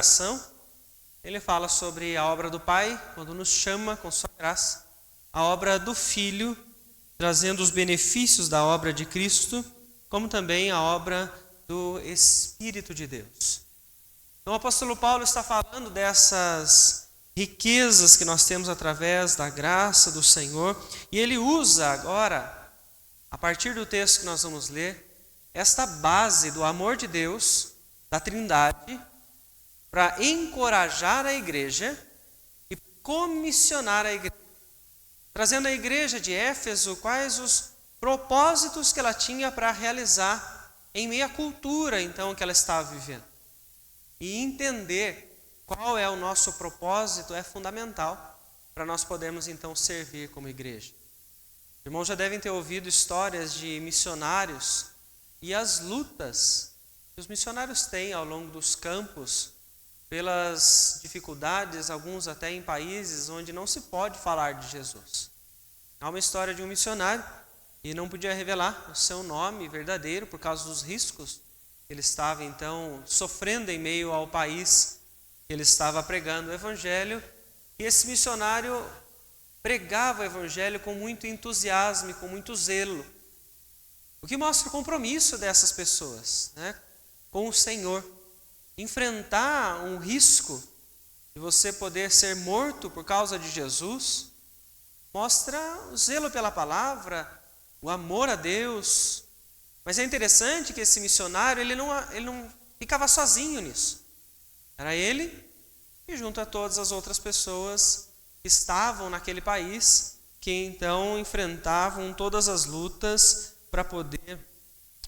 pregação, ele fala sobre a obra do Pai, quando nos chama com sua graça, a obra do Filho, trazendo os benefícios da obra de Cristo, como também a obra do Espírito de Deus. Então o apóstolo Paulo está falando dessas riquezas que nós temos através da graça do Senhor, e ele usa agora, a partir do texto que nós vamos ler, esta base do amor de Deus, da Trindade, para encorajar a igreja e comissionar a igreja, trazendo à igreja de Éfeso quais os propósitos que ela tinha para realizar em meio à cultura então que ela estava vivendo. E entender qual é o nosso propósito é fundamental para nós podermos então servir como igreja. Os irmãos já devem ter ouvido histórias de missionários e as lutas que os missionários têm ao longo dos campos pelas dificuldades, alguns até em países onde não se pode falar de Jesus. Há uma história de um missionário e não podia revelar o seu nome verdadeiro por causa dos riscos que ele estava então sofrendo em meio ao país que ele estava pregando o evangelho. E esse missionário pregava o evangelho com muito entusiasmo e com muito zelo, o que mostra o compromisso dessas pessoas, né, com o Senhor. Enfrentar um risco de você poder ser morto por causa de Jesus mostra o zelo pela palavra, o amor a Deus. Mas é interessante que esse missionário ele não ficava sozinho nisso. Era ele e junto a todas as outras pessoas que estavam naquele país, que então enfrentavam todas as lutas para poder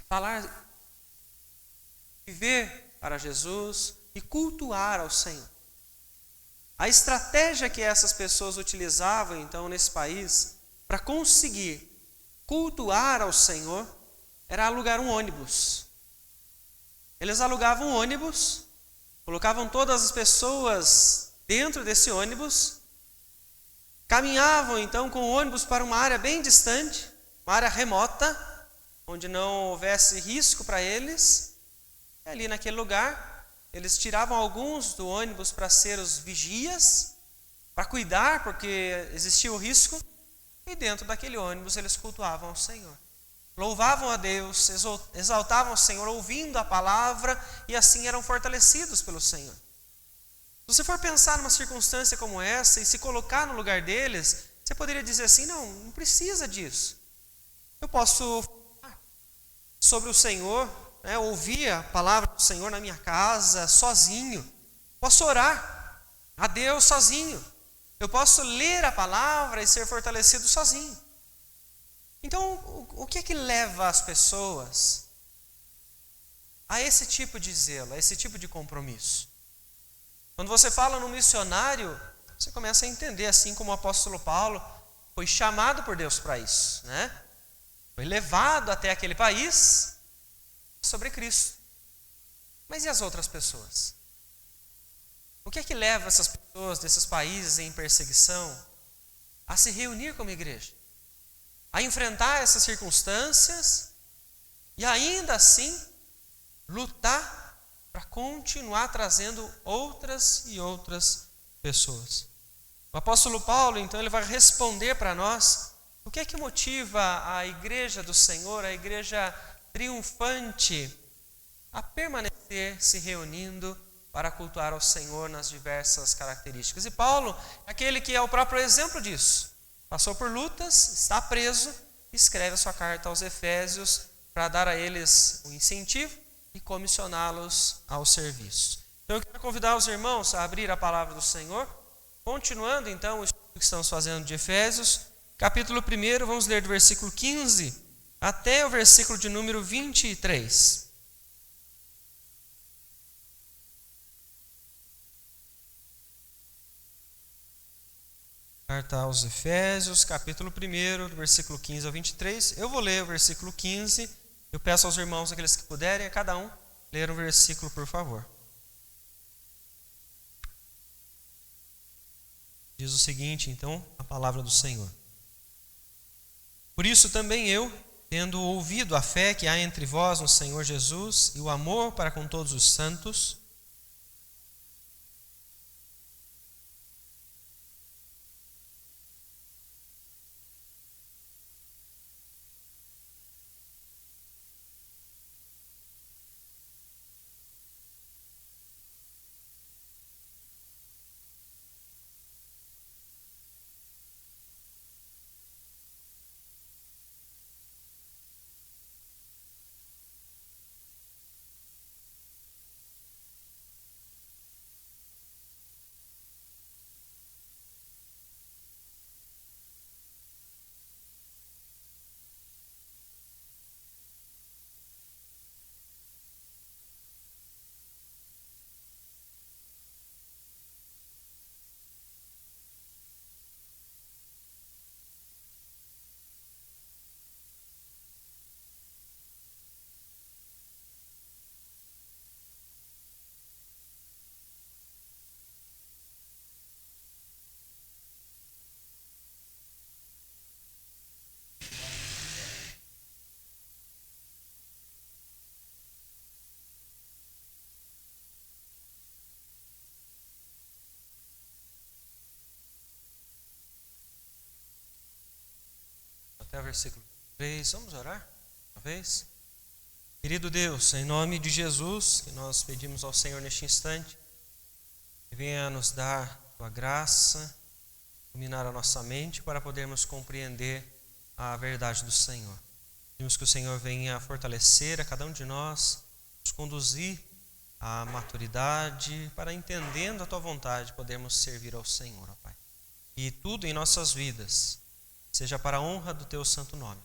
falar, viver para Jesus e cultuar ao Senhor. A estratégia que essas pessoas utilizavam então nesse país para conseguir cultuar ao Senhor era alugar um ônibus. Eles alugavam um ônibus, colocavam todas as pessoas dentro desse ônibus, caminhavam então com o ônibus para uma área bem distante, uma área remota, onde não houvesse risco para eles. E ali naquele lugar, eles tiravam alguns do ônibus para ser os vigias, para cuidar, porque existia o risco, e dentro daquele ônibus eles cultuavam ao Senhor. Louvavam a Deus, exaltavam o Senhor, ouvindo a palavra, e assim eram fortalecidos pelo Senhor. Se você for pensar numa circunstância como essa, e se colocar no lugar deles, você poderia dizer assim, não precisa disso. Eu posso falar sobre o Senhor, ouvir a palavra do Senhor na minha casa, sozinho. Posso orar a Deus sozinho. Eu posso ler a palavra e ser fortalecido sozinho. Então, o que é que leva as pessoas a esse tipo de zelo, a esse tipo de compromisso? Quando você fala no missionário, você começa a entender, assim como o apóstolo Paulo foi chamado por Deus para isso, né? Foi levado até aquele país sobre Cristo. Mas e as outras pessoas? O que é que leva essas pessoas desses países em perseguição a se reunir como igreja? A enfrentar essas circunstâncias e ainda assim lutar para continuar trazendo outras e outras pessoas. O apóstolo Paulo, então, ele vai responder para nós o que é que motiva a igreja do Senhor, a igreja triunfante, a permanecer se reunindo para cultuar ao Senhor nas diversas características. E Paulo é aquele que é o próprio exemplo disso. Passou por lutas, está preso, escreve a sua carta aos Efésios para dar a eles o incentivo e comissioná-los ao serviço. Então eu quero convidar os irmãos a abrir a palavra do Senhor, continuando então o estudo que estamos fazendo de Efésios, capítulo 1, vamos ler do versículo 15 até o versículo de número 23. Carta aos Efésios, capítulo 1, do versículo 15 ao 23. Eu vou ler o versículo 15. Eu peço aos irmãos, aqueles que puderem, a cada um, ler um versículo, por favor. Diz o seguinte, então, a palavra do Senhor. Por isso também eu, tendo ouvido a fé que há entre vós no Senhor Jesus e o amor para com todos os santos, até o versículo 3. Vamos orar uma vez? Querido Deus, em nome de Jesus, que nós pedimos ao Senhor neste instante, que venha nos dar Tua graça, iluminar a nossa mente para podermos compreender a verdade do Senhor. Pedimos que o Senhor venha fortalecer a cada um de nós, nos conduzir à maturidade, para, entendendo a Tua vontade, podermos servir ao Senhor, ó Pai. E tudo em nossas vidas seja para a honra do Teu santo nome.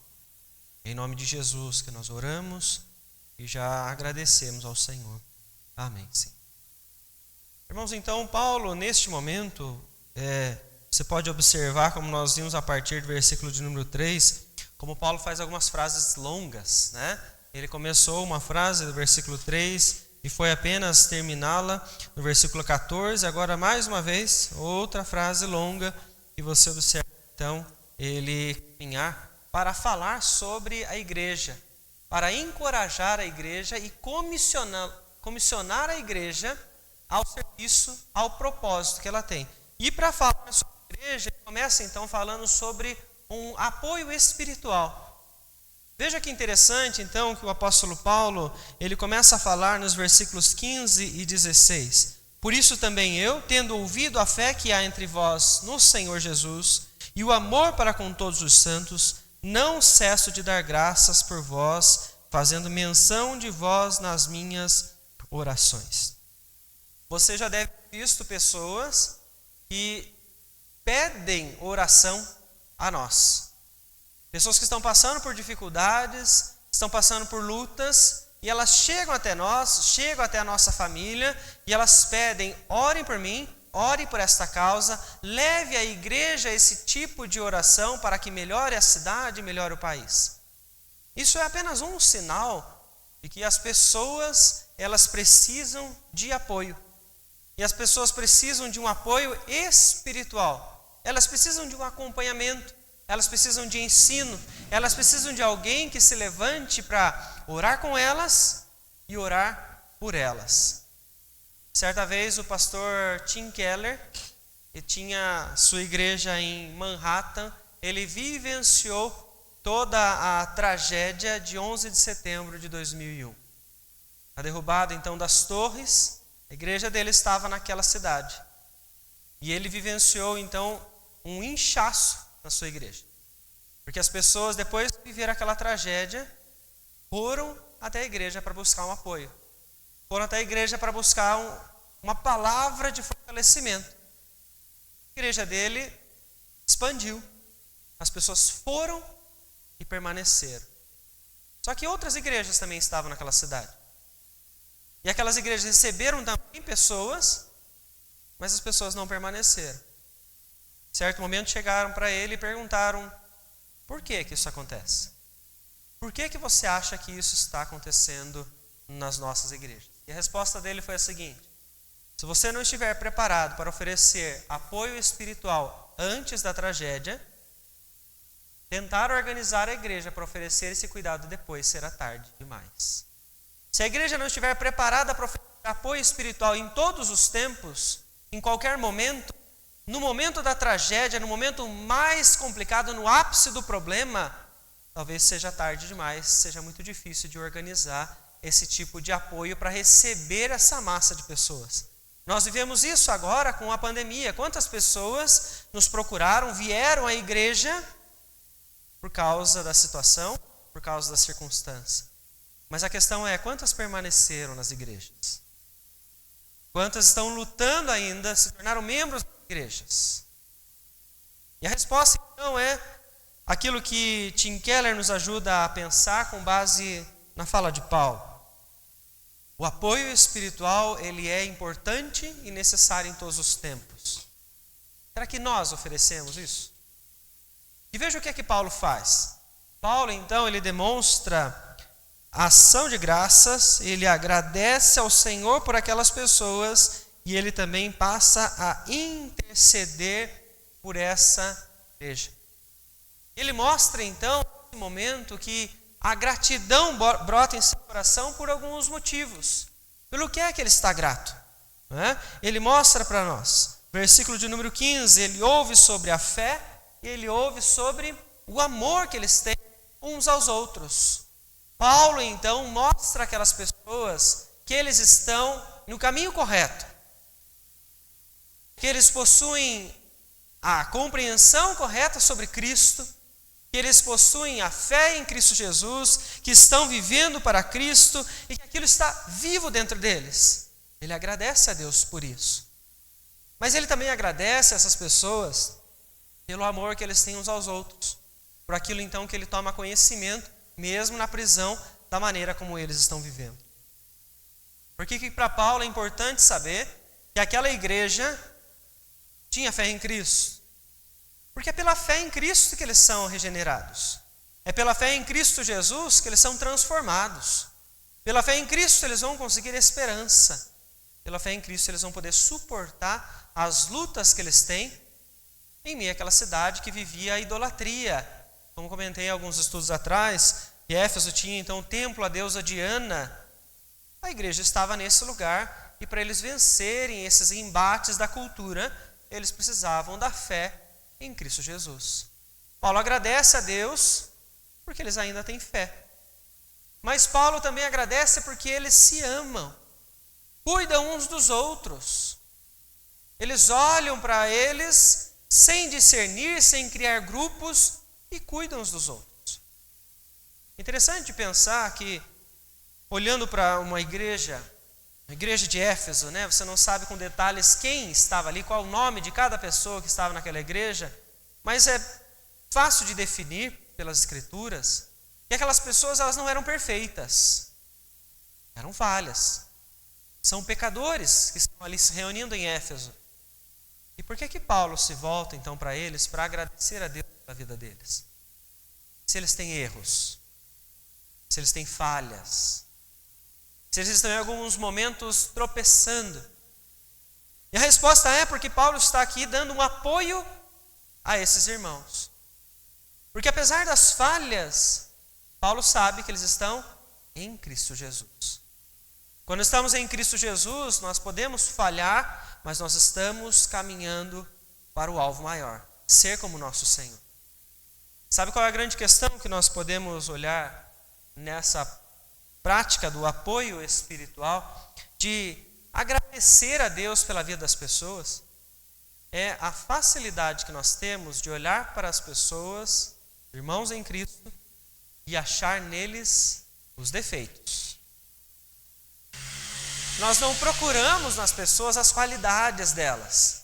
Em nome de Jesus que nós oramos e já agradecemos ao Senhor. Amém. Sim. Irmãos, então, Paulo, neste momento, você pode observar, como nós vimos a partir do versículo de número 3, como Paulo faz algumas frases longas, né? Ele começou uma frase do versículo 3 e foi apenas terminá-la no versículo 14. Agora, mais uma vez, outra frase longa, e você observa, então, ele caminhar para falar sobre a igreja, para encorajar a igreja e comissionar a igreja ao serviço, ao propósito que ela tem. E para falar sobre a igreja, ele começa então falando sobre um apoio espiritual. Veja que interessante então que o apóstolo Paulo, ele começa a falar nos versículos 15 e 16. Por isso também eu, tendo ouvido a fé que há entre vós no Senhor Jesus e o amor para com todos os santos, não cesso de dar graças por vós, fazendo menção de vós nas minhas orações. Você já deve ter visto pessoas que pedem oração a nós. Pessoas que estão passando por dificuldades, estão passando por lutas, e elas chegam até nós, chegam até a nossa família, e elas pedem: orem por mim, ore por esta causa, leve à igreja esse tipo de oração para que melhore a cidade, melhore o país. Isso é apenas um sinal de que as pessoas, elas precisam de apoio. E as pessoas precisam de um apoio espiritual. Elas precisam de um acompanhamento, elas precisam de ensino, elas precisam de alguém que se levante para orar com elas e orar por elas. Certa vez o pastor Tim Keller, ele tinha sua igreja em Manhattan, ele vivenciou toda a tragédia de 11 de setembro de 2001. A derrubada então das torres, a igreja dele estava naquela cidade. E ele vivenciou então um inchaço na sua igreja. Porque as pessoas, depois de viver aquela tragédia, foram até a igreja para buscar um apoio. Foram até a igreja para buscar uma palavra de fortalecimento. A igreja dele expandiu. As pessoas foram e permaneceram. Só que outras igrejas também estavam naquela cidade. E aquelas igrejas receberam também pessoas, mas as pessoas não permaneceram. Em certo momento chegaram para ele e perguntaram: por que isso acontece? Por que você acha que isso está acontecendo nas nossas igrejas? E a resposta dele foi a seguinte: se você não estiver preparado para oferecer apoio espiritual antes da tragédia, tentar organizar a igreja para oferecer esse cuidado depois será tarde demais. Se a igreja não estiver preparada para oferecer apoio espiritual em todos os tempos, em qualquer momento, no momento da tragédia, no momento mais complicado, no ápice do problema, talvez seja tarde demais, seja muito difícil de organizar esse tipo de apoio para receber essa massa de pessoas. Nós vivemos isso agora com a pandemia. Quantas pessoas nos procuraram, vieram à igreja por causa da situação, por causa da circunstância. Mas a questão é: quantas permaneceram nas igrejas? Quantas estão lutando ainda, se tornaram membros das igrejas? E a resposta então é aquilo que Tim Keller nos ajuda a pensar com base na fala de Paulo. O apoio espiritual, ele é importante e necessário em todos os tempos. Será que nós oferecemos isso? E veja o que é que Paulo faz. Paulo então, ele demonstra a ação de graças, ele agradece ao Senhor por aquelas pessoas e ele também passa a interceder por essa igreja. Ele mostra então, nesse momento, que a gratidão brota em seu coração por alguns motivos. Pelo que é que ele está grato? Ele mostra para nós. Versículo de número 15, ele ouve sobre a fé e ele ouve sobre o amor que eles têm uns aos outros. Paulo, então, mostra àquelas pessoas que eles estão no caminho correto, que eles possuem a compreensão correta sobre Cristo, que eles possuem a fé em Cristo Jesus, que estão vivendo para Cristo e que aquilo está vivo dentro deles. Ele agradece a Deus por isso. Mas ele também agradece a essas pessoas pelo amor que eles têm uns aos outros, por aquilo então que ele toma conhecimento, mesmo na prisão, da maneira como eles estão vivendo. Porque para Paulo é importante saber que aquela igreja tinha fé em Cristo. Porque é pela fé em Cristo que eles são regenerados. É pela fé em Cristo Jesus que eles são transformados. Pela fé em Cristo eles vão conseguir esperança. Pela fé em Cristo eles vão poder suportar as lutas que eles têm em meio àquela cidade que vivia a idolatria. Como comentei alguns estudos atrás, que Éfeso tinha então o templo à deusa Diana. A igreja estava nesse lugar e para eles vencerem esses embates da cultura, eles precisavam da fé em Cristo Jesus. Paulo agradece a Deus porque eles ainda têm fé. Mas Paulo também agradece porque eles se amam, cuidam uns dos outros. Eles olham para eles sem discernir, sem criar grupos e cuidam uns dos outros. Interessante pensar que, olhando para uma igreja, a igreja de Éfeso, você não sabe com detalhes quem estava ali, qual o nome de cada pessoa que estava naquela igreja, mas é fácil de definir pelas escrituras que aquelas pessoas elas não eram perfeitas, eram falhas, são pecadores que estão ali se reunindo em Éfeso. E por que Paulo se volta então para eles para agradecer a Deus pela vida deles? Se eles têm erros, se eles têm falhas, se eles estão em alguns momentos tropeçando. E a resposta é porque Paulo está aqui dando um apoio a esses irmãos. Porque apesar das falhas, Paulo sabe que eles estão em Cristo Jesus. Quando estamos em Cristo Jesus, nós podemos falhar, mas nós estamos caminhando para o alvo maior, ser como nosso Senhor. Sabe qual é a grande questão que nós podemos olhar nessa prática do apoio espiritual, de agradecer a Deus pela vida das pessoas? É a facilidade que nós temos de olhar para as pessoas, irmãos em Cristo, e achar neles os defeitos. Nós não procuramos nas pessoas as qualidades delas,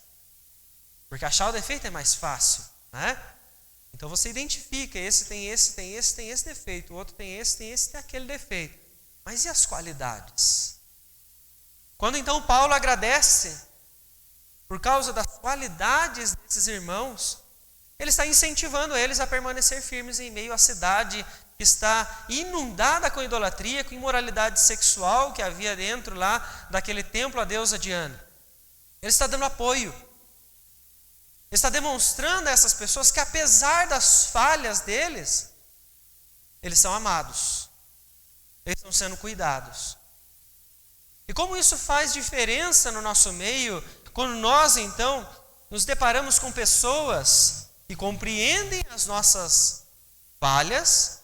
porque achar o defeito é mais fácil, né? Então você identifica, esse tem esse defeito, o outro tem esse, tem aquele defeito. Mas e as qualidades? Quando então Paulo agradece por causa das qualidades desses irmãos, ele está incentivando eles a permanecer firmes em meio à cidade que está inundada com idolatria, com imoralidade sexual que havia dentro lá daquele templo à deusa Diana. Ele está dando apoio. Ele está demonstrando a essas pessoas que apesar das falhas deles, eles são amados. Eles estão sendo cuidados. E como isso faz diferença no nosso meio, quando nós então nos deparamos com pessoas que compreendem as nossas falhas,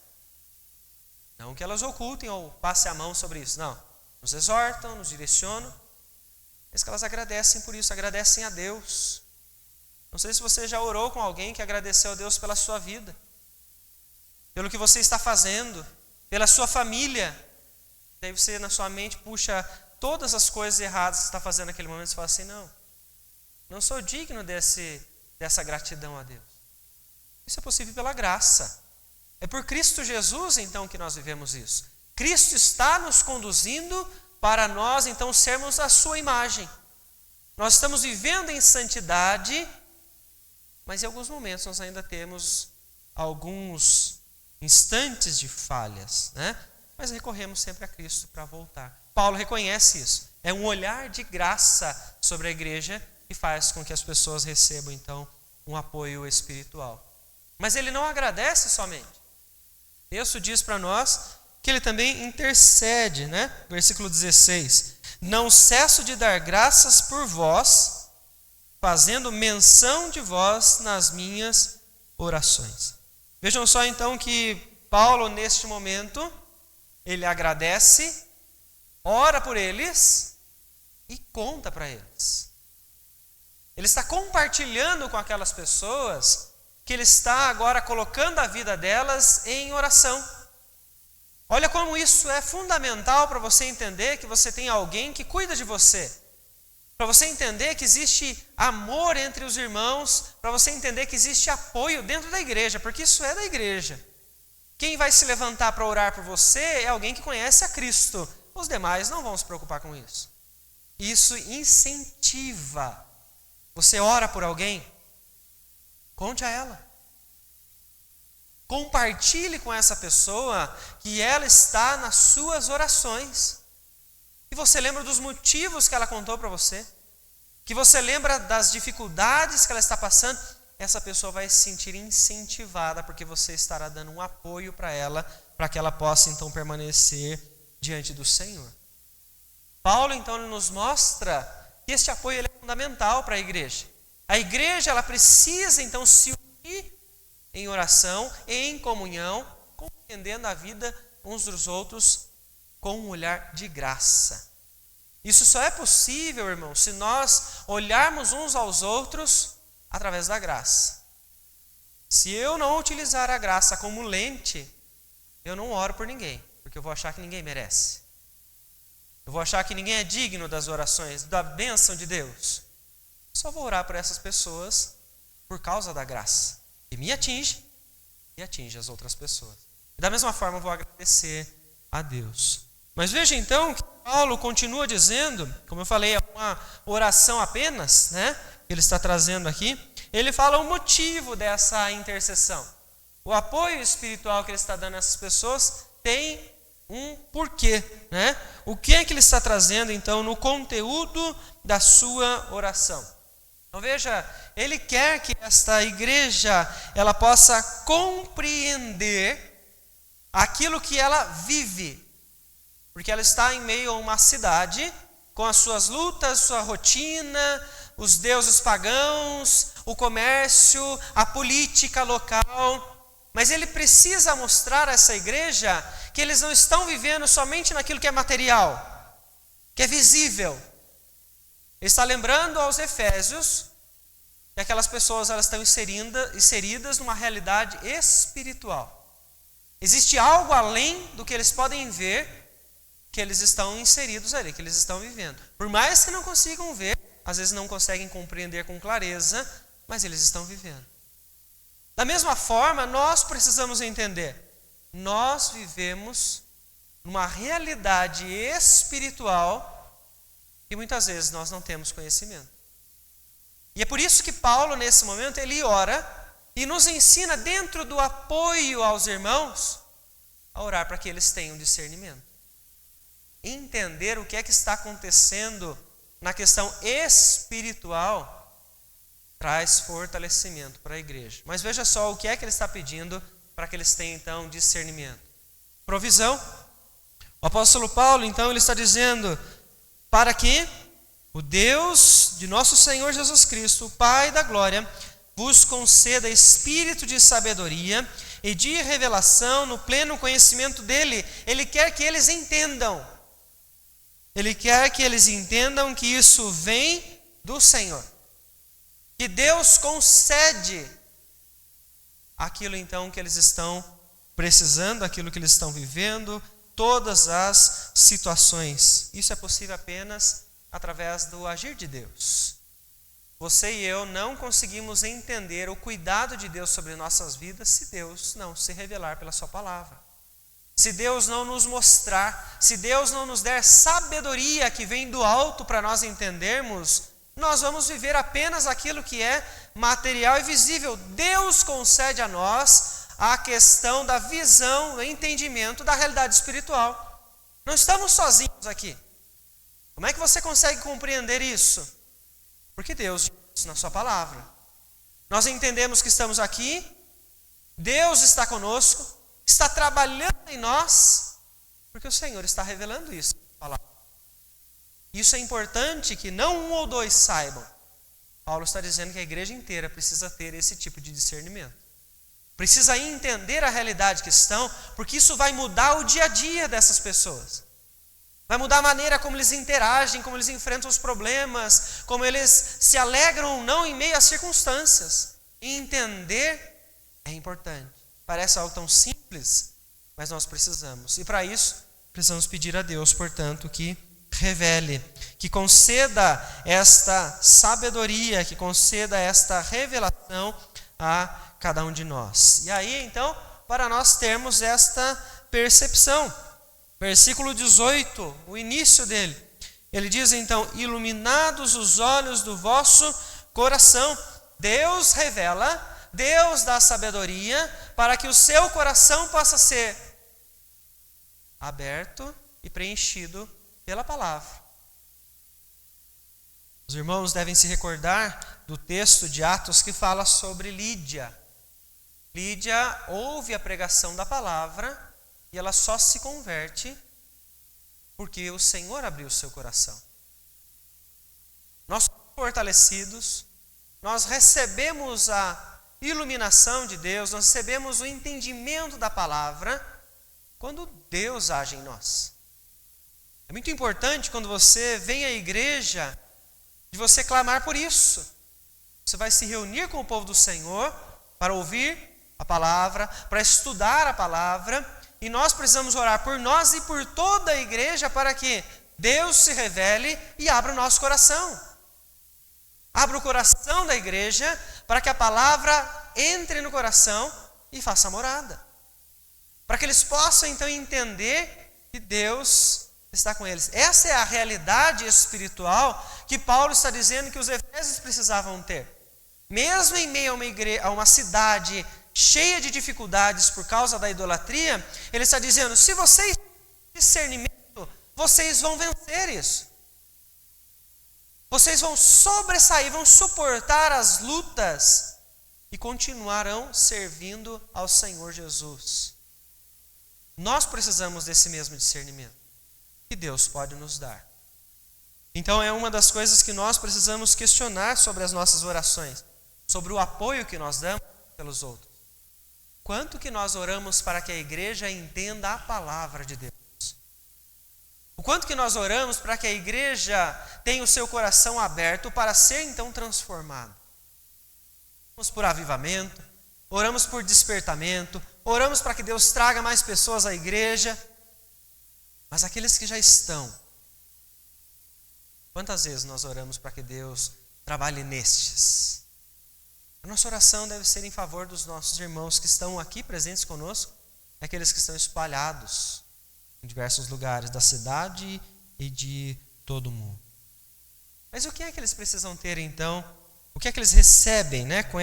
não que elas ocultem ou passem a mão sobre isso, não. Nos exortam, nos direcionam, mas que elas agradecem por isso, agradecem a Deus. Não sei se você já orou com alguém que agradeceu a Deus pela sua vida, pelo que você está fazendo, pela sua família. Daí você na sua mente puxa todas as coisas erradas que você está fazendo naquele momento e fala assim, não sou digno dessa gratidão a Deus. Isso é possível pela graça. É por Cristo Jesus então que nós vivemos isso. Cristo está nos conduzindo para nós então sermos a sua imagem. Nós estamos vivendo em santidade, mas em alguns momentos nós ainda temos alguns instantes de falhas, né? Mas recorremos sempre a Cristo para voltar. Paulo reconhece isso. É um olhar de graça sobre a igreja que faz com que as pessoas recebam então um apoio espiritual. Mas ele não agradece somente. O texto diz para nós que ele também intercede, né? Versículo 16. Não cesso de dar graças por vós, fazendo menção de vós nas minhas orações. Vejam só então que Paulo, neste momento, ele agradece, ora por eles e conta para eles. Ele está compartilhando com aquelas pessoas que ele está agora colocando a vida delas em oração. Olha como isso é fundamental para você entender que você tem alguém que cuida de você. Para você entender que existe amor entre os irmãos, para você entender que existe apoio dentro da igreja, porque isso é da igreja. Quem vai se levantar para orar por você é alguém que conhece a Cristo. Os demais não vão se preocupar com isso. Isso incentiva. Você ora por alguém? Conte a ela. Compartilhe com essa pessoa que ela está nas suas orações. Que você lembra dos motivos que ela contou para você. Que você lembra das dificuldades que ela está passando. Essa pessoa vai se sentir incentivada porque você estará dando um apoio para ela, para que ela possa então permanecer diante do Senhor. Paulo então nos mostra que este apoio ele é fundamental para a igreja. A igreja ela precisa então se unir em oração, em comunhão, compreendendo a vida uns dos outros com um olhar de graça. Isso só é possível, irmão, se nós olharmos uns aos outros através da graça. Se eu não utilizar a graça como lente, eu não oro por ninguém, porque eu vou achar que ninguém merece. Eu vou achar que ninguém é digno das orações, da bênção de Deus. Só vou orar por essas pessoas por causa da graça, que me atinge e atinge as outras pessoas. E da mesma forma eu vou agradecer a Deus. Mas veja então que Paulo continua dizendo, como eu falei, é uma oração apenas, né? Que ele está trazendo aqui. Ele fala o motivo dessa intercessão. O apoio espiritual que ele está dando a essas pessoas tem um porquê, né? O que é que ele está trazendo então no conteúdo da sua oração? Então veja, ele quer que esta igreja ela possa compreender aquilo que ela vive, porque ela está em meio a uma cidade com as suas lutas, sua rotina, os deuses pagãos, o comércio, a política local. Mas ele precisa mostrar a essa igreja que eles não estão vivendo somente naquilo que é material, que é visível. Ele está lembrando aos Efésios que aquelas pessoas elas estão inseridas numa realidade espiritual. Existe algo além do que eles podem ver, que eles estão inseridos ali, que eles estão vivendo. Por mais que não consigam ver, às vezes não conseguem compreender com clareza, mas eles estão vivendo. Da mesma forma, nós precisamos entender, nós vivemos numa realidade espiritual que muitas vezes nós não temos conhecimento. E é por isso que Paulo, nesse momento, ele ora e nos ensina, dentro do apoio aos irmãos, a orar para que eles tenham discernimento. Entender o que é que está acontecendo na questão espiritual traz fortalecimento para a igreja. Mas veja só o que é que ele está pedindo para que eles tenham então discernimento. Provisão. O apóstolo Paulo então ele está dizendo para que o Deus de nosso Senhor Jesus Cristo, o Pai da glória, vos conceda espírito de sabedoria e de revelação no pleno conhecimento dele. Ele quer que eles entendam. Ele quer que eles entendam que isso vem do Senhor. Que Deus concede aquilo então que eles estão precisando, aquilo que eles estão vivendo, todas as situações. Isso é possível apenas através do agir de Deus. Você e eu não conseguimos entender o cuidado de Deus sobre nossas vidas se Deus não se revelar pela sua palavra. Se Deus não nos mostrar, se Deus não nos der sabedoria que vem do alto para nós entendermos, nós vamos viver apenas aquilo que é material e visível. Deus concede a nós a questão da visão, do entendimento da realidade espiritual. Não estamos sozinhos aqui. Como é que você consegue compreender isso? Porque Deus diz na sua palavra. Nós entendemos que estamos aqui, Deus está conosco, está trabalhando em nós, porque o Senhor está revelando isso na palavra. Isso é importante que não um ou dois saibam. Paulo está dizendo que a igreja inteira precisa ter esse tipo de discernimento. precisa entender a realidade que estão, porque isso vai mudar o dia a dia dessas pessoas. Vai mudar a maneira como eles interagem, como eles enfrentam os problemas, como eles se alegram ou não em meio às circunstâncias. E entender é importante. Parece algo tão simples, mas nós precisamos. E para isso, precisamos pedir a Deus, portanto, que revele, que conceda esta sabedoria, que conceda esta revelação a cada um de nós. E aí, então, para nós termos esta percepção. Versículo 18, o início dele. Ele diz então: iluminados os olhos do vosso coração. Deus revela, Deus dá sabedoria para que o seu coração possa ser aberto e preenchido pela palavra. Os irmãos devem se recordar do texto de Atos que fala sobre Lídia. Lídia ouve a pregação da palavra e ela só se converte porque o Senhor abriu o seu coração. Nós somos fortalecidos, nós recebemos a iluminação de Deus, nós recebemos o entendimento da palavra quando Deus age em nós. É muito importante quando você vem à igreja de você clamar por isso. Você vai se reunir com o povo do Senhor para ouvir a palavra, para estudar a palavra. E nós precisamos orar por nós e por toda a igreja para que Deus se revele e abra o nosso coração. Abra o coração da igreja para que a palavra entre no coração e faça morada. Para que eles possam então entender que Deus está com eles. Essa é a realidade espiritual que Paulo está dizendo que os efésios precisavam ter. Mesmo em meio a uma cidade cheia de dificuldades por causa da idolatria, ele está dizendo: se vocês têm discernimento, vocês vão vencer isso. Vocês vão sobressair, vão suportar as lutas e continuarão servindo ao Senhor Jesus. Nós precisamos desse mesmo discernimento que Deus pode nos dar. Então é uma das coisas que nós precisamos questionar sobre as nossas orações, sobre o apoio que nós damos pelos outros. Quanto que nós oramos para que a igreja entenda a palavra de Deus? O quanto que nós oramos para que a igreja tenha o seu coração aberto para ser então transformado? Oramos por avivamento, oramos por despertamento, oramos para que Deus traga mais pessoas à igreja. Mas aqueles que já estão, quantas vezes nós oramos para que Deus trabalhe nestes? A nossa oração deve ser em favor dos nossos irmãos que estão aqui presentes conosco e aqueles que estão espalhados em diversos lugares da cidade e de todo o mundo. Mas o que é que eles precisam ter então? O que é que eles recebem, com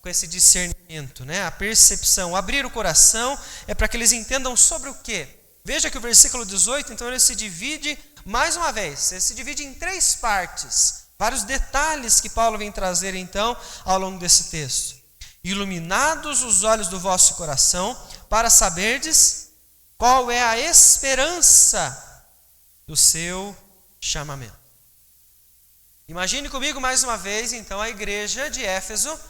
esse discernimento, a percepção? Abrir o coração é para que eles entendam sobre o quê? Veja que o versículo 18, então, ele se divide, mais uma vez, ele se divide em 3 partes. Vários detalhes que Paulo vem trazer, então, ao longo desse texto. Iluminados os olhos do vosso coração, para saberdes qual é a esperança do seu chamamento. Imagine comigo mais uma vez, então, a igreja de Éfeso,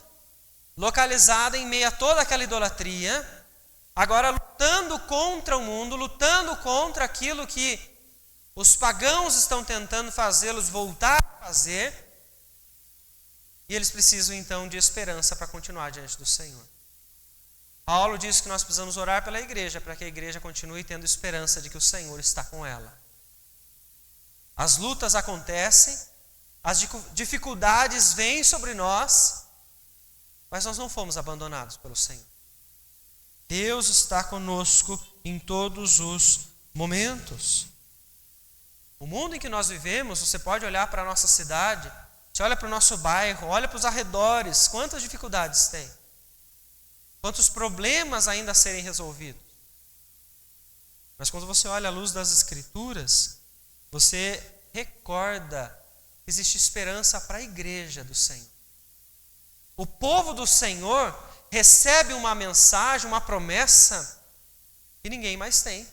localizada em meio a toda aquela idolatria, agora lutando contra o mundo, lutando contra aquilo que os pagãos estão tentando fazê-los voltar a fazer, e eles precisam então de esperança para continuar diante do Senhor. Paulo diz que nós precisamos orar pela igreja, para que a igreja continue tendo esperança de que o Senhor está com ela. As lutas acontecem, as dificuldades vêm sobre nós, mas nós não fomos abandonados pelo Senhor. Deus está conosco em todos os momentos. O mundo em que nós vivemos, você pode olhar para a nossa cidade, você olha para o nosso bairro, olha para os arredores, quantas dificuldades tem. Quantos problemas ainda a serem resolvidos. Mas quando você olha à luz das Escrituras, você recorda que existe esperança para a igreja do Senhor. O povo do Senhor recebe uma mensagem, uma promessa que ninguém mais tem.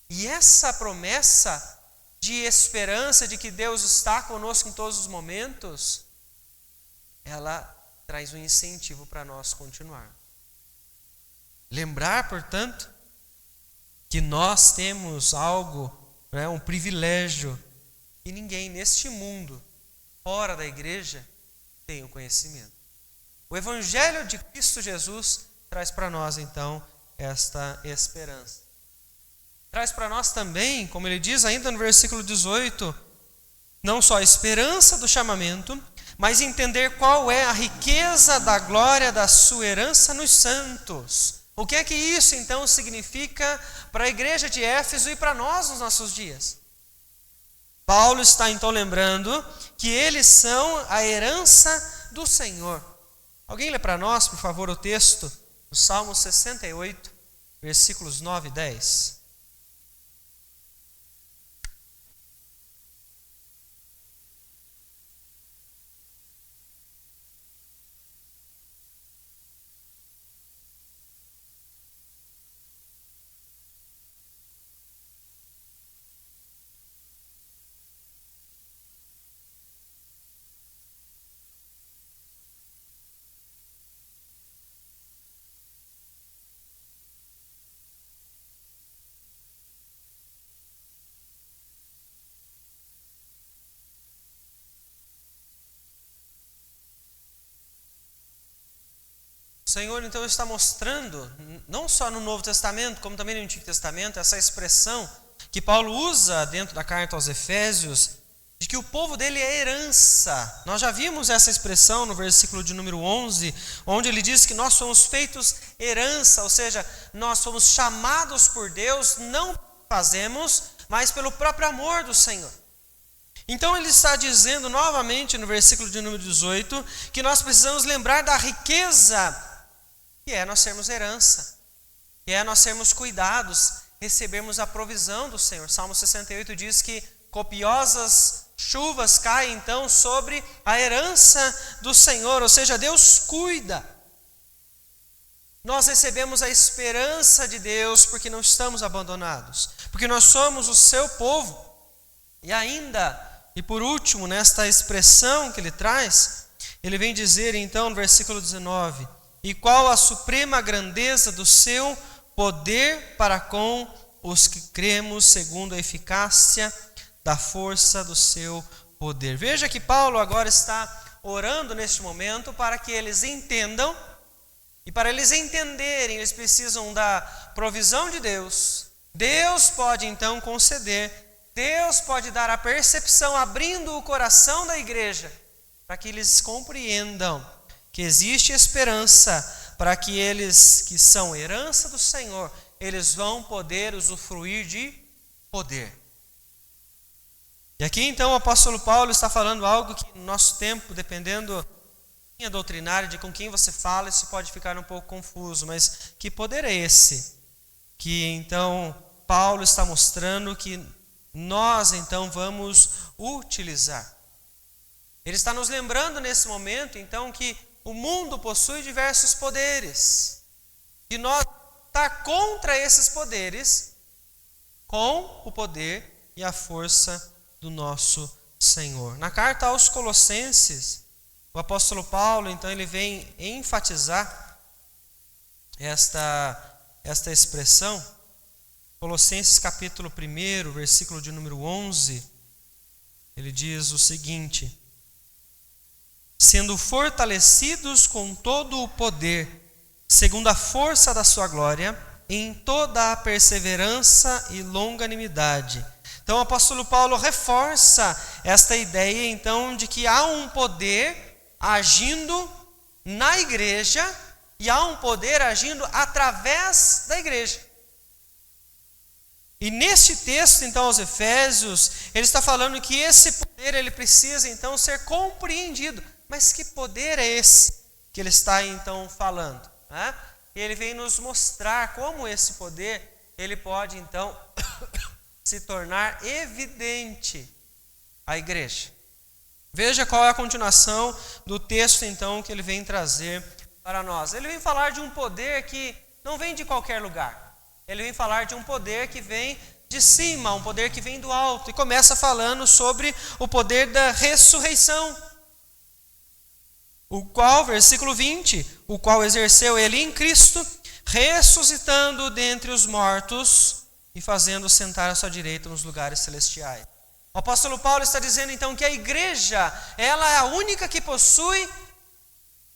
E essa promessa de esperança de que Deus está conosco em todos os momentos, ela traz um incentivo para nós continuar. Lembrar, portanto, que nós temos algo, um privilégio, e ninguém neste mundo, fora da igreja, tem o conhecimento. O Evangelho de Cristo Jesus traz para nós, então, esta esperança. Traz para nós também, como ele diz ainda no versículo 18, não só a esperança do chamamento, mas entender qual é a riqueza da glória da sua herança nos santos. O que é que isso, então, significa para a igreja de Éfeso e para nós nos nossos dias? Paulo está, então, lembrando que eles são a herança do Senhor. Alguém lê para nós, por favor, o texto do Salmo 68, versículos 9 e 10. O Senhor, então, está mostrando, não só no Novo Testamento, como também no Antigo Testamento, essa expressão que Paulo usa dentro da carta aos Efésios, de que o povo dele é herança. Nós já vimos essa expressão no versículo de número 11, onde ele diz que nós somos feitos herança, ou seja, nós somos chamados por Deus, não fazemos, mas pelo próprio amor do Senhor. Então ele está dizendo novamente no versículo de número 18, que nós precisamos lembrar da riqueza que é nós sermos herança, que é nós sermos cuidados, recebermos a provisão do Senhor. Salmo 68 diz que copiosas chuvas caem então sobre a herança do Senhor, ou seja, Deus cuida. Nós recebemos a esperança de Deus porque não estamos abandonados, porque nós somos o seu povo. E ainda, e por último, nesta expressão que ele traz, ele vem dizer então no versículo 19, e qual a suprema grandeza do seu poder para com os que cremos segundo a eficácia da força do seu poder. Veja que Paulo agora está orando neste momento para que eles entendam, e para eles entenderem, eles precisam da provisão de Deus. Deus pode então conceder, Deus pode dar a percepção, abrindo o coração da igreja, para que eles compreendam que existe esperança, para que eles que são herança do Senhor, eles vão poder usufruir de poder. E aqui então o apóstolo Paulo está falando algo que no nosso tempo, dependendo da linha doutrinária, de com quem você fala, isso pode ficar um pouco confuso, mas que poder é esse? Que então Paulo está mostrando que nós então vamos utilizar. Ele está nos lembrando nesse momento então que o mundo possui diversos poderes, e nós estamos contra esses poderes com o poder e a força do nosso Senhor. Na carta aos Colossenses, o apóstolo Paulo, então, ele vem enfatizar esta expressão. Colossenses capítulo 1, versículo de número 11, ele diz o seguinte: sendo fortalecidos com todo o poder, segundo a força da sua glória, em toda a perseverança e longanimidade. Então o apóstolo Paulo reforça esta ideia então de que há um poder agindo na igreja e há um poder agindo através da igreja. E neste texto então aos Efésios, ele está falando que esse poder ele precisa então ser compreendido. Mas que poder é esse que ele está então falando? Né? E ele vem nos mostrar como esse poder ele pode então se tornar evidente à igreja. Veja qual é a continuação do texto então que ele vem trazer para nós. Ele vem falar de um poder que não vem de qualquer lugar. Ele vem falar de um poder que vem de cima, um poder que vem do alto. E começa falando sobre o poder da ressurreição. o qual, versículo 20, o qual exerceu ele em Cristo, ressuscitando dentre os mortos e fazendo sentar à sua direita nos lugares celestiais. O apóstolo Paulo está dizendo então que a igreja, ela é a única que possui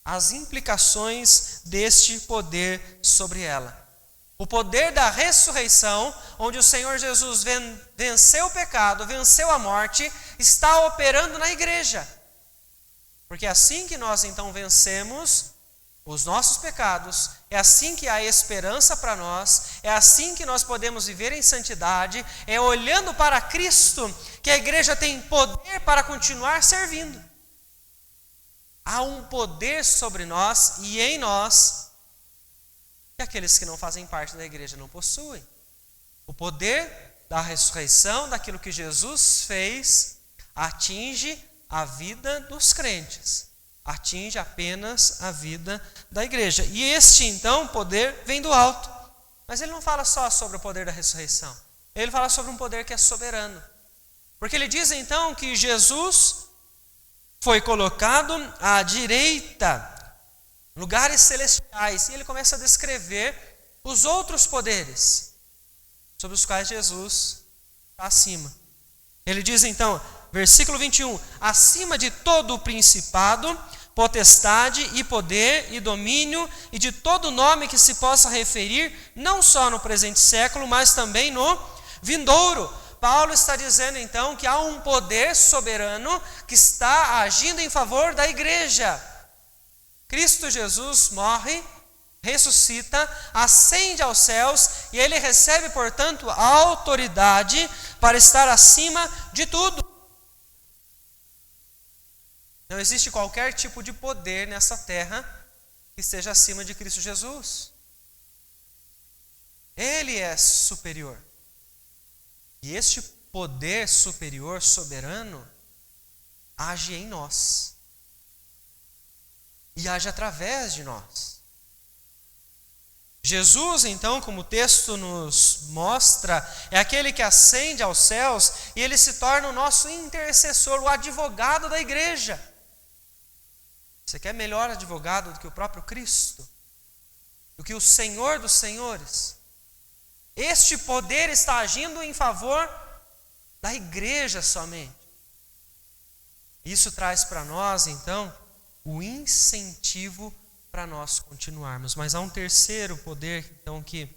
as implicações deste poder sobre ela. O poder da ressurreição, onde o Senhor Jesus venceu o pecado, venceu a morte, está operando na igreja. Porque é assim que nós então vencemos os nossos pecados, é assim que há esperança para nós, é assim que nós podemos viver em santidade, é olhando para Cristo que a igreja tem poder para continuar servindo. Há um poder sobre nós e em nós que aqueles que não fazem parte da igreja não possuem. O poder da ressurreição, daquilo que Jesus fez, atinge a vida dos crentes, atinge apenas a vida da igreja. E este, então, poder vem do alto. Mas ele não fala só sobre o poder da ressurreição. Ele fala sobre um poder que é soberano. Porque ele diz, então, que Jesus foi colocado à direita, lugares celestiais. E ele começa a descrever os outros poderes sobre os quais Jesus está acima. Ele diz, então, versículo 21, acima de todo o principado, potestade e poder e domínio e de todo nome que se possa referir, não só no presente século, mas também no vindouro. Paulo está dizendo então que há um poder soberano que está agindo em favor da igreja. Cristo Jesus morre, ressuscita, ascende aos céus e ele recebe, portanto, a autoridade para estar acima de tudo. Não existe qualquer tipo de poder nessa terra que esteja acima de Cristo Jesus. Ele é superior. E este poder superior, soberano, age em nós. E age através de nós. Jesus, então, como o texto nos mostra, é aquele que ascende aos céus e ele se torna o nosso intercessor, o advogado da igreja. Você quer melhor advogado do que o próprio Cristo? Do que o Senhor dos senhores? Este poder está agindo em favor da igreja somente. Isso traz para nós, então, o incentivo para nós continuarmos. Mas há um terceiro poder, então, que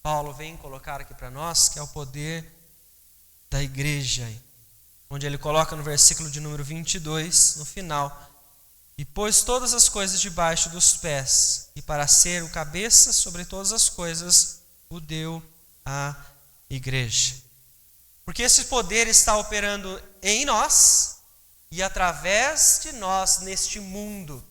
Paulo vem colocar aqui para nós, que é o poder da igreja. Onde ele coloca no versículo de número 22, no final, e pôs todas as coisas debaixo dos pés, e para ser o cabeça sobre todas as coisas, o deu à igreja. Porque esse poder está operando em nós e através de nós neste mundo.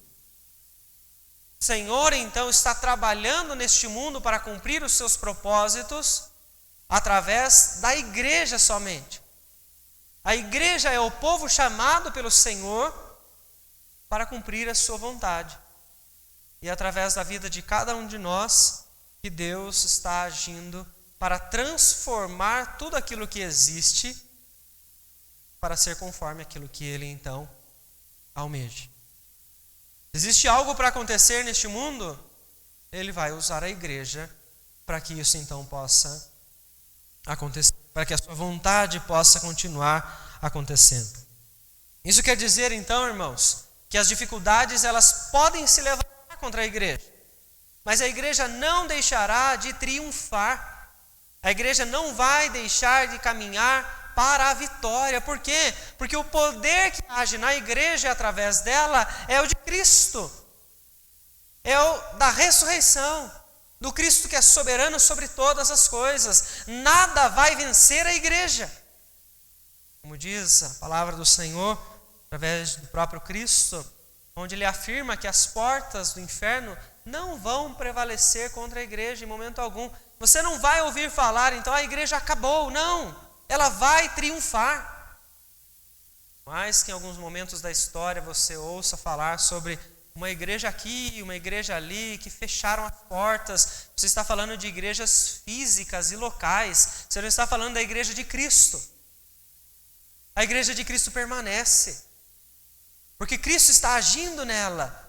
O Senhor, então, está trabalhando neste mundo para cumprir os seus propósitos através da igreja somente. A igreja é o povo chamado pelo Senhor para cumprir a sua vontade. E através da vida de cada um de nós, que Deus está agindo para transformar tudo aquilo que existe para ser conforme aquilo que Ele, então, almeja. Existe algo para acontecer neste mundo? Ele vai usar a igreja para que isso, então, possa acontecer, para que a sua vontade possa continuar acontecendo. Isso quer dizer, então, irmãos, que as dificuldades elas podem se levantar contra a igreja. Mas a igreja não deixará de triunfar. A igreja não vai deixar de caminhar para a vitória. Por quê? Porque o poder que age na igreja e através dela é o de Cristo. É o da ressurreição. Do Cristo que é soberano sobre todas as coisas. Nada vai vencer a igreja. Como diz a palavra do Senhor, através do próprio Cristo, onde ele afirma que as portas do inferno não vão prevalecer contra a igreja em momento algum. Você não vai ouvir falar, então a igreja acabou. Não, ela vai triunfar. Mas que em alguns momentos da história você ouça falar sobre uma igreja aqui, uma igreja ali, que fecharam as portas. Você está falando de igrejas físicas e locais. Você não está falando da igreja de Cristo. A igreja de Cristo permanece. Porque Cristo está agindo nela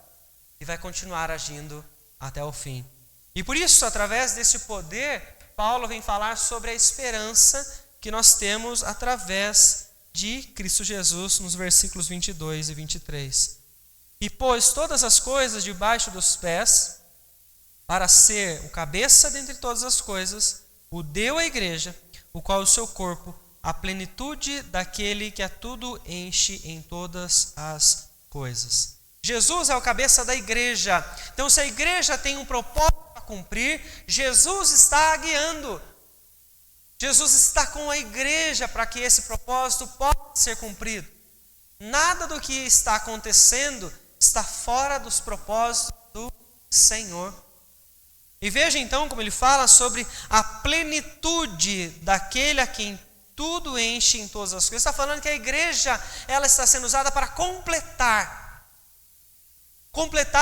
e vai continuar agindo até o fim. E por isso, através desse poder, Paulo vem falar sobre a esperança que nós temos através de Cristo Jesus, nos versículos 22 e 23. E pôs todas as coisas debaixo dos pés, para ser o cabeça dentre todas as coisas, o deu à igreja, o qual é o seu corpo, a plenitude daquele que a tudo enche em todas as coisas. Jesus é o cabeça da igreja. Então, se a igreja tem um propósito a cumprir, Jesus está guiando. Jesus está com a igreja para que esse propósito possa ser cumprido. Nada do que está acontecendo está fora dos propósitos do Senhor. E veja então como ele fala sobre a plenitude daquele a quem tudo enche em todas as coisas. Está falando que a igreja, ela está sendo usada para completar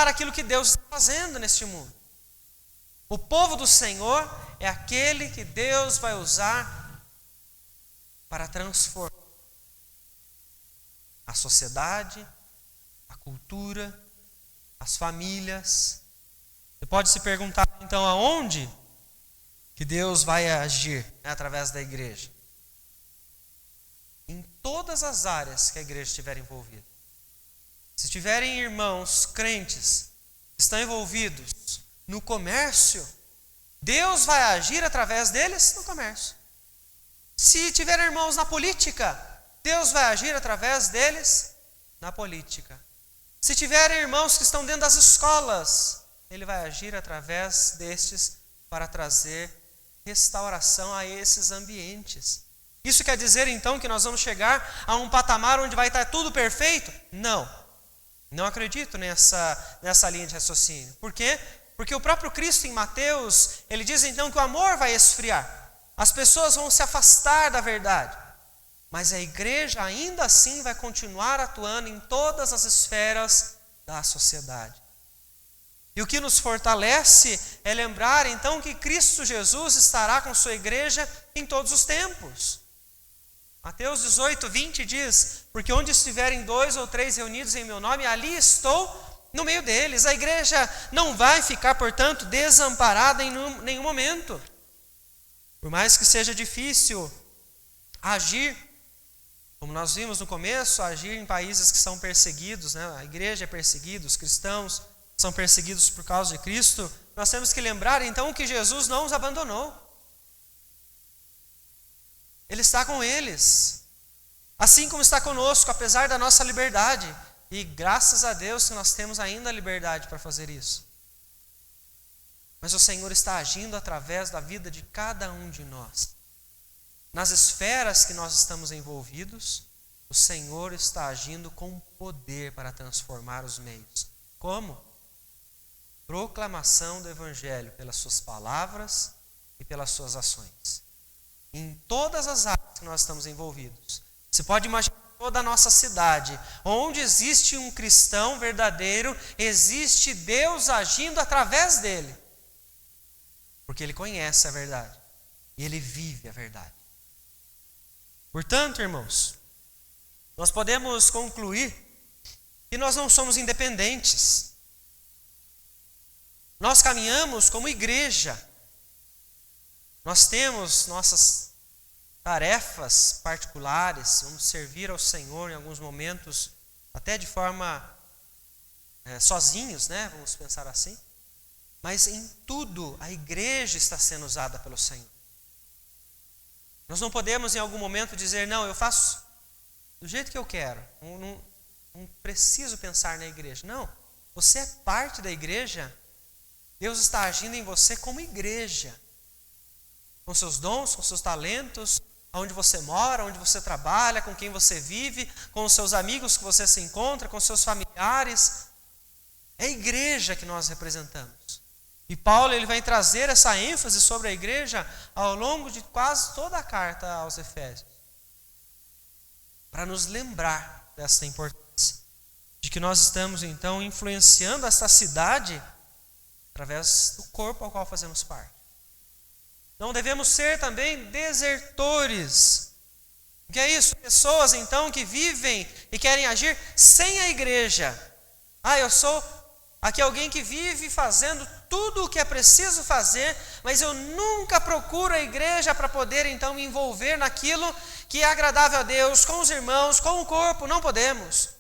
aquilo que Deus está fazendo neste mundo. O povo do Senhor é aquele que Deus vai usar para transformar a sociedade, a cultura, as famílias. Você pode se perguntar, então, aonde que Deus vai agir, né, através da igreja? Em todas as áreas que a igreja estiver envolvida. Se tiverem irmãos crentes que estão envolvidos no comércio, Deus vai agir através deles no comércio. Se tiverem irmãos na política, Deus vai agir através deles na política. Se tiverem irmãos que estão dentro das escolas, Ele vai agir através destes para trazer restauração a esses ambientes. Isso quer dizer então que nós vamos chegar a um patamar onde vai estar tudo perfeito? Não acredito nessa linha de raciocínio. Por quê? Porque o próprio Cristo em Mateus, ele diz então que o amor vai esfriar. As pessoas vão se afastar da verdade. Mas a igreja ainda assim vai continuar atuando em todas as esferas da sociedade. E o que nos fortalece é lembrar então que Cristo Jesus estará com sua igreja em todos os tempos. Mateus 18, 20 diz: porque onde estiverem 2 ou 3 reunidos em meu nome, ali estou no meio deles. A igreja não vai ficar, portanto, desamparada em nenhum momento. Por mais que seja difícil agir, como nós vimos no começo, agir em países que são perseguidos, né? A igreja é perseguida, os cristãos são perseguidos por causa de Cristo, nós temos que lembrar então que Jesus não os abandonou. Ele está com eles, assim como está conosco, apesar da nossa liberdade. E graças a Deus que nós temos ainda a liberdade para fazer isso. Mas o Senhor está agindo através da vida de cada um de nós. Nas esferas que nós estamos envolvidos, o Senhor está agindo com poder para transformar os meios. Como? Proclamação do Evangelho pelas suas palavras e pelas suas ações. Em todas as áreas que nós estamos envolvidos. Você pode imaginar toda a nossa cidade, onde existe um cristão verdadeiro, existe Deus agindo através dele. Porque ele conhece a verdade e ele vive a verdade. Portanto, irmãos, nós podemos concluir que nós não somos independentes. Nós caminhamos como igreja. Nós temos nossas tarefas particulares, vamos servir ao Senhor em alguns momentos, até de forma sozinhos, né? Vamos pensar assim. Mas em tudo a igreja está sendo usada pelo Senhor. Nós não podemos em algum momento dizer, não, eu faço do jeito que eu quero, não preciso pensar na igreja. Não, você é parte da igreja, Deus está agindo em você como igreja. Com seus dons, com seus talentos, onde você mora, onde você trabalha, com quem você vive, com os seus amigos que você se encontra, com seus familiares. É a igreja que nós representamos. E Paulo ele vai trazer essa ênfase sobre a igreja ao longo de quase toda a carta aos Efésios. Para nos lembrar dessa importância, de que nós estamos então influenciando essa cidade através do corpo ao qual fazemos parte. Não devemos ser também desertores O que é isso? Pessoas então que vivem e querem agir sem a igreja. Eu sou aqui alguém que vive fazendo tudo o que é preciso fazer, mas eu nunca procuro a igreja para poder então me envolver naquilo que é agradável a Deus, com os irmãos, com o corpo. Não podemos.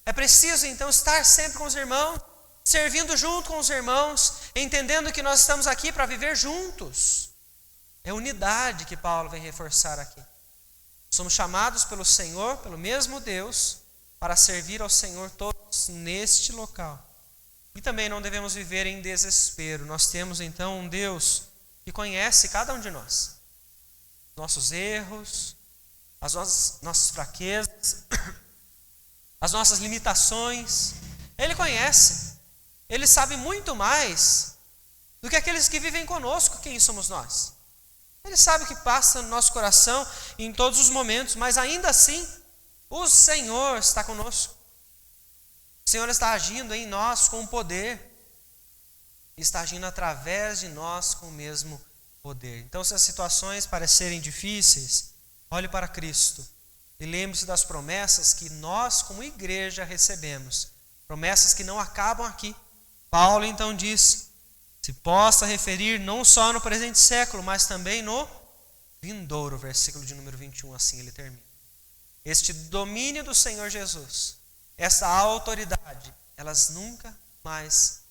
É preciso então estar sempre com os irmãos, servindo junto com os irmãos, entendendo que nós estamos aqui para viver juntos. É unidade que Paulo vem reforçar aqui. Somos chamados pelo Senhor, pelo mesmo Deus, para servir ao Senhor todos neste local. E também não devemos viver em desespero. Nós temos então um Deus que conhece cada um de nós. Nossos erros, as nossas fraquezas, as nossas limitações. Ele conhece. Ele sabe muito mais do que aqueles que vivem conosco, quem somos nós. Ele sabe o que passa no nosso coração em todos os momentos, mas ainda assim, o Senhor está conosco. O Senhor está agindo em nós com poder. E está agindo através de nós com o mesmo poder. Então, se as situações parecerem difíceis, olhe para Cristo. E lembre-se das promessas que nós, como igreja, recebemos. Promessas que não acabam aqui. Paulo, então, diz: se possa referir não só no presente século, mas também no vindouro. Versículo de número 21, assim ele termina. Este domínio do Senhor Jesus, essa autoridade, elas nunca mais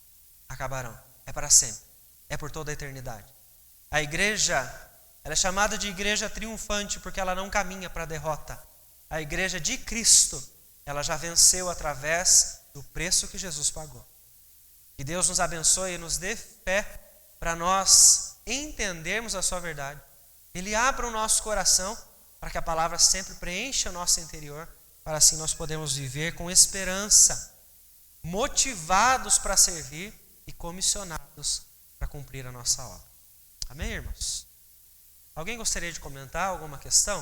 acabarão. É para sempre. É por toda a eternidade. A igreja, ela é chamada de igreja triunfante porque ela não caminha para a derrota. A igreja de Cristo, ela já venceu através do preço que Jesus pagou. Que Deus nos abençoe e nos dê fé para nós entendermos a sua verdade. Ele abra o nosso coração para que a palavra sempre preencha o nosso interior, para assim nós podermos viver com esperança, motivados para servir e comissionados para cumprir a nossa obra. Amém, irmãos? Alguém gostaria de comentar alguma questão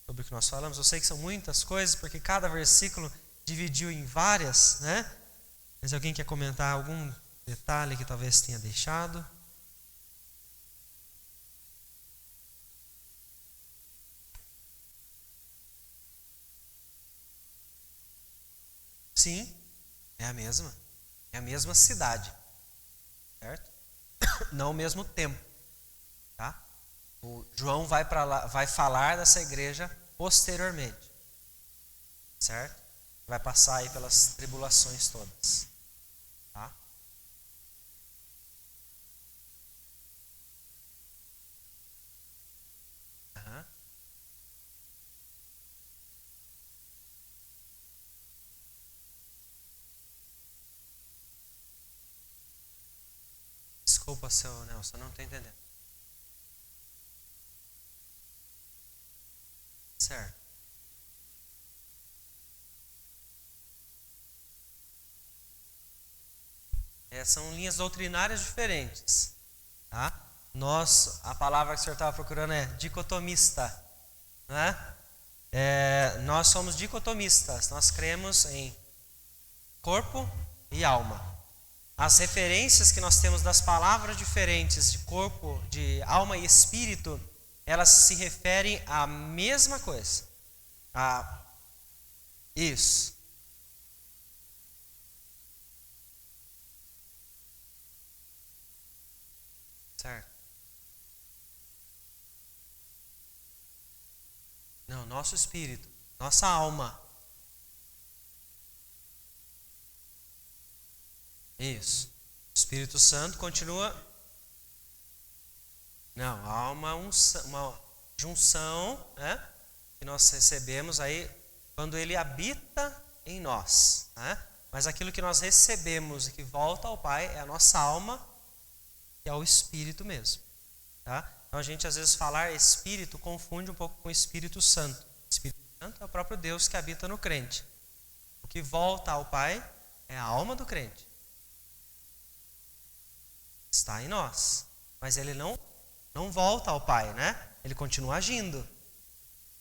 sobre o que nós falamos? Eu sei que são muitas coisas, porque cada versículo dividiu em várias, né? Mas alguém quer comentar algum detalhe que talvez tenha deixado? Sim, é a mesma. É a mesma cidade. Certo? Não o mesmo tempo. Tá? O João vai para lá, vai falar dessa igreja posteriormente. Certo? Vai passar aí pelas tribulações todas. Tá? Uhum. Desculpa, seu Nelson, não estou entendendo. Certo. São linhas doutrinárias diferentes. Tá? A palavra que o senhor estava procurando é dicotomista. Né? Nós somos dicotomistas. Nós cremos em corpo e alma. As referências que nós temos das palavras diferentes de corpo, de alma e espírito, elas se referem à mesma coisa. Isso. Certo? Não, nosso espírito, nossa alma. Isso. O Espírito Santo continua. Não, há uma junção, né, que nós recebemos aí quando ele habita em nós. Né? Mas aquilo que nós recebemos e que volta ao Pai é a nossa alma, que é o Espírito mesmo. Tá? Então a gente às vezes falar Espírito confunde um pouco com o Espírito Santo. O Espírito Santo é o próprio Deus que habita no crente. O que volta ao Pai é a alma do crente. Está em nós. Mas ele não volta ao Pai, né? Ele continua agindo.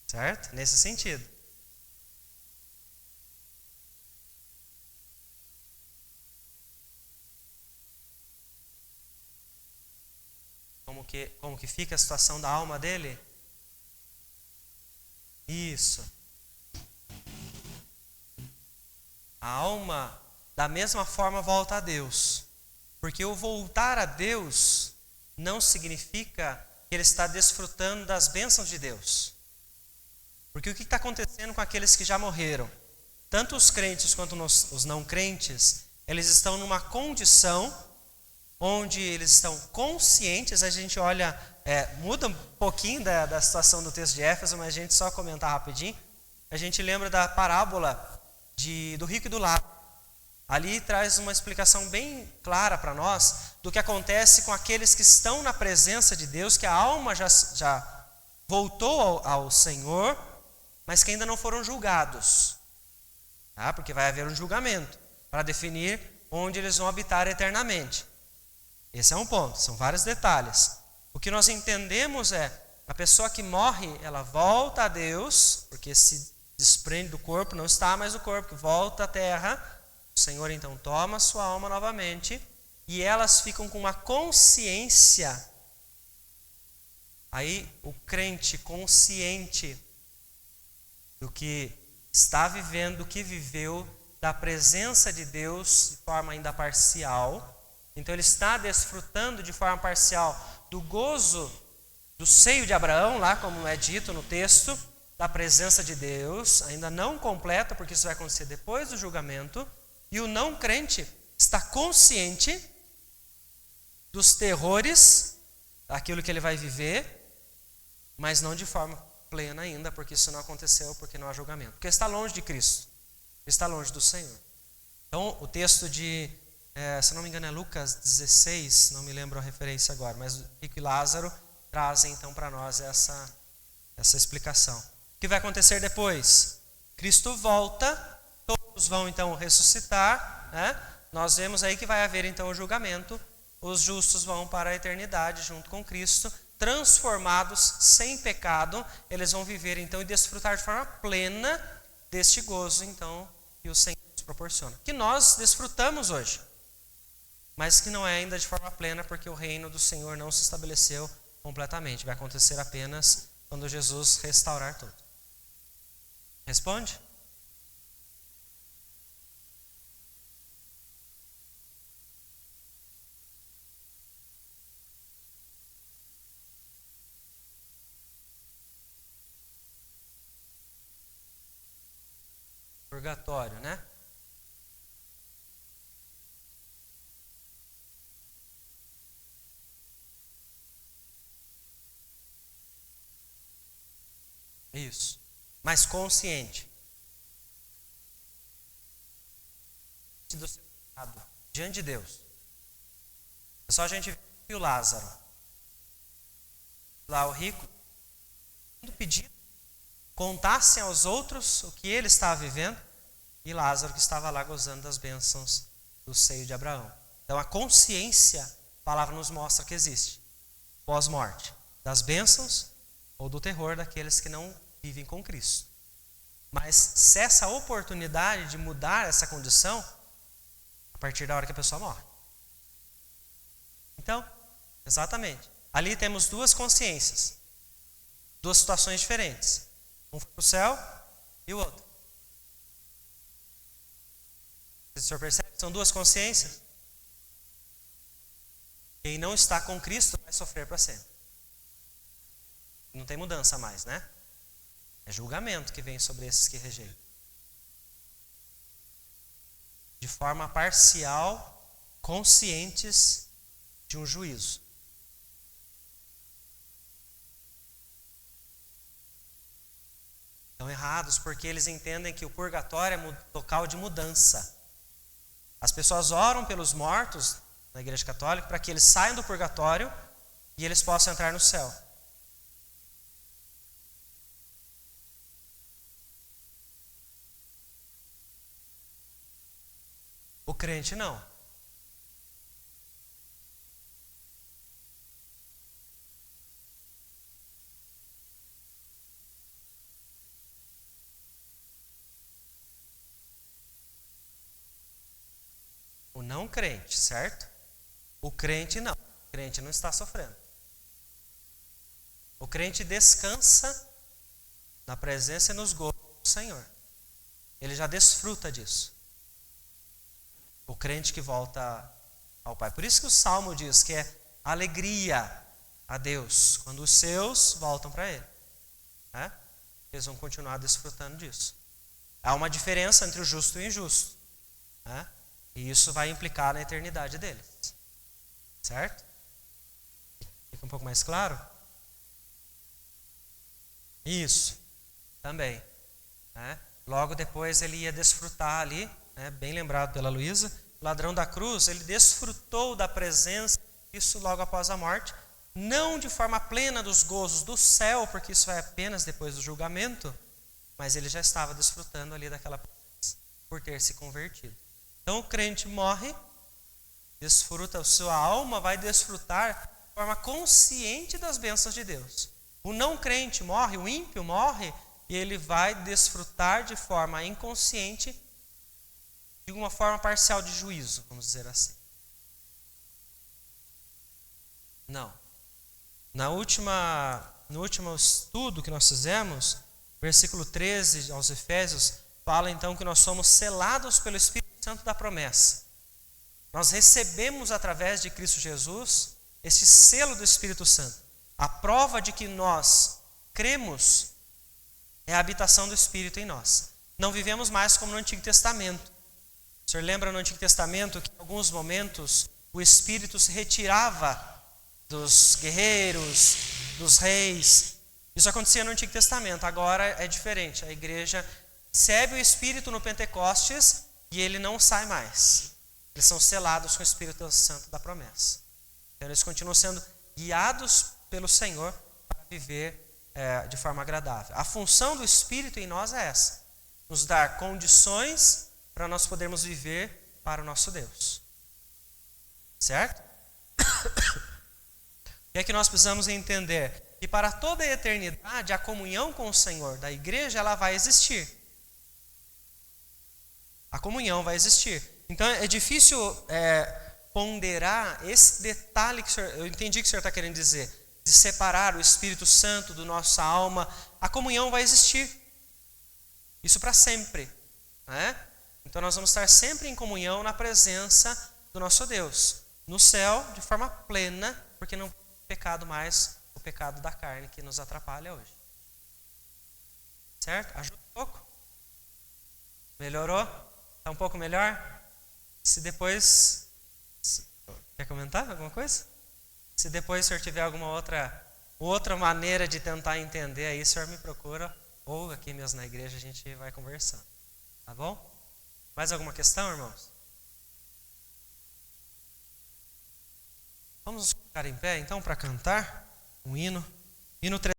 Certo? Nesse sentido. Como que fica a situação da alma dele? Isso. A alma, da mesma forma, volta a Deus. Porque o voltar a Deus não significa que ele está desfrutando das bênçãos de Deus. Porque o que está acontecendo com aqueles que já morreram? Tanto os crentes quanto os não crentes, eles estão numa condição onde eles estão conscientes. A gente olha, muda um pouquinho da situação do texto de Éfeso, mas a gente só comentar rapidinho. A gente lembra da parábola do rico e do Lázaro. Ali traz uma explicação bem clara para nós do que acontece com aqueles que estão na presença de Deus, que a alma já voltou ao Senhor, mas que ainda não foram julgados. Tá? Porque vai haver um julgamento para definir onde eles vão habitar eternamente. Esse é um ponto, são vários detalhes. O que nós entendemos é, a pessoa que morre, ela volta a Deus, porque se desprende do corpo, não está mais o corpo, que volta à terra. O Senhor então toma a sua alma novamente e elas ficam com uma consciência. Aí o crente consciente do que está vivendo, do que viveu, da presença de Deus de forma ainda parcial. Então ele está desfrutando de forma parcial do gozo do seio de Abraão, lá como é dito no texto, da presença de Deus, ainda não completa, porque isso vai acontecer depois do julgamento. E o não crente está consciente dos terrores, daquilo que ele vai viver, mas não de forma plena ainda, porque isso não aconteceu, porque não há julgamento. Porque está longe de Cristo, está longe do Senhor. Então, o texto de, se não me engano é Lucas 16, não me lembro a referência agora, mas Rico e Lázaro trazem então para nós essa explicação. O que vai acontecer depois? Cristo volta. Todos vão então ressuscitar, né? Nós vemos aí que vai haver então o julgamento. Os justos vão para a eternidade junto com Cristo, transformados, sem pecado. Eles vão viver então e desfrutar de forma plena deste gozo então que o Senhor nos proporciona. Que nós desfrutamos hoje, mas que não é ainda de forma plena, porque o reino do Senhor não se estabeleceu completamente. Vai acontecer apenas quando Jesus restaurar tudo. Responde? Purgatório, né? Isso. Mas consciente. Do seu pecado, diante de Deus. É só a gente ver o Lázaro. Lá o rico, pedindo, contassem aos outros o que ele estava vivendo, e Lázaro que estava lá gozando das bênçãos do seio de Abraão. Então a consciência, a palavra nos mostra que existe, pós-morte, das bênçãos ou do terror daqueles que não vivem com Cristo. Mas cessa a oportunidade de mudar essa condição a partir da hora que a pessoa morre. Então, exatamente, ali temos duas consciências, duas situações diferentes. Um foi para o céu e o outro. O senhor percebe? São duas consciências. Quem não está com Cristo vai sofrer para sempre. Não tem mudança mais, né? É julgamento que vem sobre esses que rejeitam. De forma parcial, conscientes de um juízo. Estão errados porque eles entendem que o purgatório é local de mudança. As pessoas oram pelos mortos na Igreja Católica para que eles saiam do purgatório e eles possam entrar no céu. O crente não. O não crente, certo? O crente não. O crente não está sofrendo. O crente descansa na presença e nos gozos do Senhor. Ele já desfruta disso. O crente que volta ao Pai. Por isso que o Salmo diz que é alegria a Deus quando os seus voltam para Ele. Né? Eles vão continuar desfrutando disso. Há uma diferença entre o justo e o injusto. Né? E isso vai implicar na eternidade deles. Certo? Fica um pouco mais claro? Isso. Também. Né? Logo depois ele ia desfrutar ali, né? Bem lembrado pela Luísa, o ladrão da cruz, ele desfrutou da presença, isso logo após a morte, não de forma plena dos gozos do céu, porque isso é apenas depois do julgamento, mas ele já estava desfrutando ali daquela presença, por ter se convertido. Então o crente morre, desfruta, a sua alma vai desfrutar de forma consciente das bênçãos de Deus. O não crente morre, o ímpio morre, e ele vai desfrutar de forma inconsciente, de uma forma parcial de juízo, vamos dizer assim. Não. No último estudo que nós fizemos, versículo 13 aos Efésios, fala então que nós somos selados pelo Espírito Santo da promessa. Nós recebemos através de Cristo Jesus este selo do Espírito Santo. A prova de que nós cremos é a habitação do Espírito em nós. Não vivemos mais como no Antigo Testamento. O senhor lembra no Antigo Testamento que em alguns momentos o Espírito se retirava dos guerreiros, dos reis. Isso acontecia no Antigo Testamento. Agora é diferente. A igreja recebe o Espírito no Pentecostes e ele não sai mais. Eles são selados com o Espírito Santo da promessa. Então eles continuam sendo guiados pelo Senhor para viver de forma agradável. A função do Espírito em nós é essa: nos dar condições para nós podermos viver para o nosso Deus. Certo? O que é que nós precisamos entender? Que para toda a eternidade, a comunhão com o Senhor da igreja, ela vai existir. A comunhão vai existir. Então é difícil ponderar esse detalhe que eu entendi que o senhor está querendo dizer, de separar o Espírito Santo do nossa alma. A comunhão vai existir. Isso para sempre. Né? Então nós vamos estar sempre em comunhão na presença do nosso Deus. No céu, de forma plena, porque não tem pecado mais, o pecado da carne que nos atrapalha hoje. Certo? Ajuda um pouco? Melhorou? Está um pouco melhor? Se depois... Quer comentar alguma coisa? Se depois o senhor tiver alguma outra maneira de tentar entender, aí o senhor me procura, ou aqui mesmo na igreja a gente vai conversando. Tá bom? Mais alguma questão, irmãos? Vamos ficar em pé então para cantar um hino. Hino